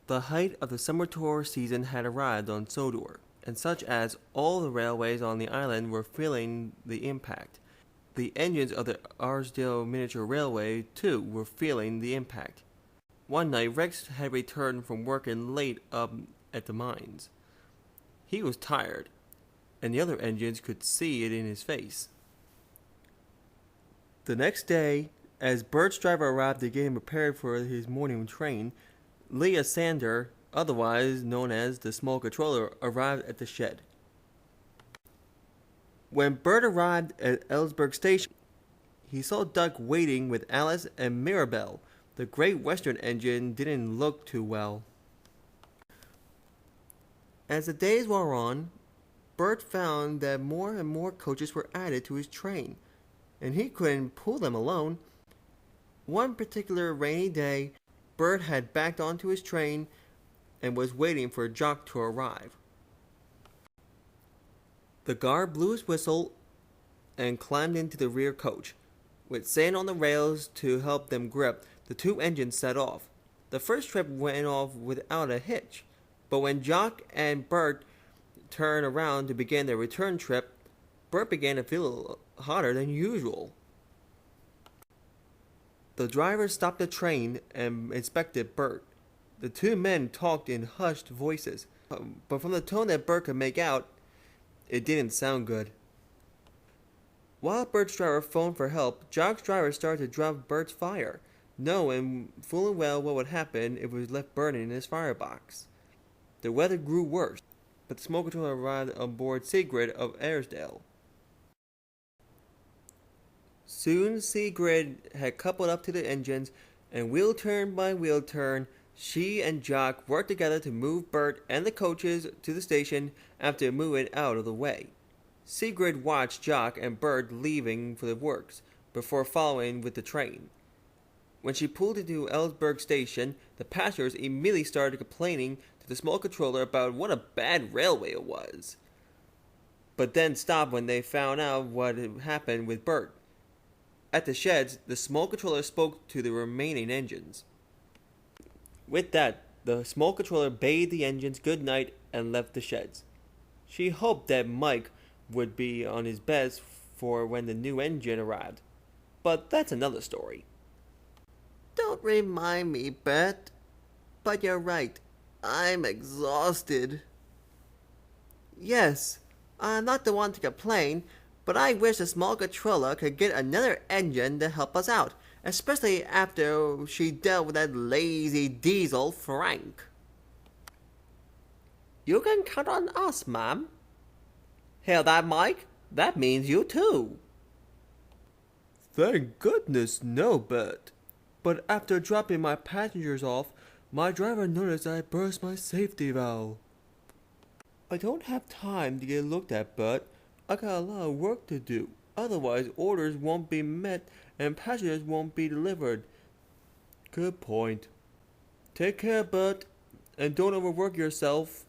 The height of the summer tour season had arrived on Sodor, and such as all the railways on the island were feeling the impact. The engines of the Arsdale Miniature Railway, too, were feeling the impact. One night, Rex had returned from working late up at the mines. He was tired, and the other engines could see it in his face. The next day, as Bert's driver arrived to get him prepared for his morning train, Leah Sander, otherwise known as the small controller, arrived at the shed. When Bert arrived at Ellsberg Station, he saw Duck waiting with Alice and Mirabelle. The Great Western engine didn't look too well. As the days wore on, Bert found that more and more coaches were added to his train, and he couldn't pull them alone. One particular rainy day, Bert had backed onto his train and was waiting for Jock to arrive. The guard blew his whistle and climbed into the rear coach. With sand on the rails to help them grip, the two engines set off. The first trip went off without a hitch, but when Jock and Bert turned around to begin their return trip, Bert began to feel hotter than usual. The driver stopped the train and inspected Bert. The two men talked in hushed voices, but from the tone that Bert could make out, it didn't sound good. While Bert's driver phoned for help, Jock's driver started to drop Bert's fire, knowing full and well what would happen if it was left burning in his firebox. The weather grew worse, but the smoke controller arrived on board Sigrid of Airedale. Soon Sigrid had coupled up to the engines, and wheel turn by wheel turn, she and Jock worked together to move Bert and the coaches to the station after moving out of the way. Sigrid watched Jock and Bert leaving for the works before following with the train. When she pulled into Ellsberg Station, the passengers immediately started complaining to the small controller about what a bad railway it was, but then stopped when they found out what had happened with Bert. At the sheds, the small controller spoke to the remaining engines. With that, the small controller bade the engines good night and left the sheds. She hoped that Mike would be on his best for when the new engine arrived, but that's another story. Don't remind me, Bert. But you're right. I'm exhausted. Yes, I'm not the one to complain, but I wish the small controller could get another engine to help us out, especially after she dealt with that lazy diesel Frank. You can count on us, ma'am. Hear that, Mike? That means you too. Thank goodness, no, Bert. But after dropping my passengers off, my driver noticed I burst my safety valve. I don't have time to get looked at, Bert. I got a lot of work to do. Otherwise, orders won't be met and passengers won't be delivered. Good point. Take care, Bert, and don't overwork yourself.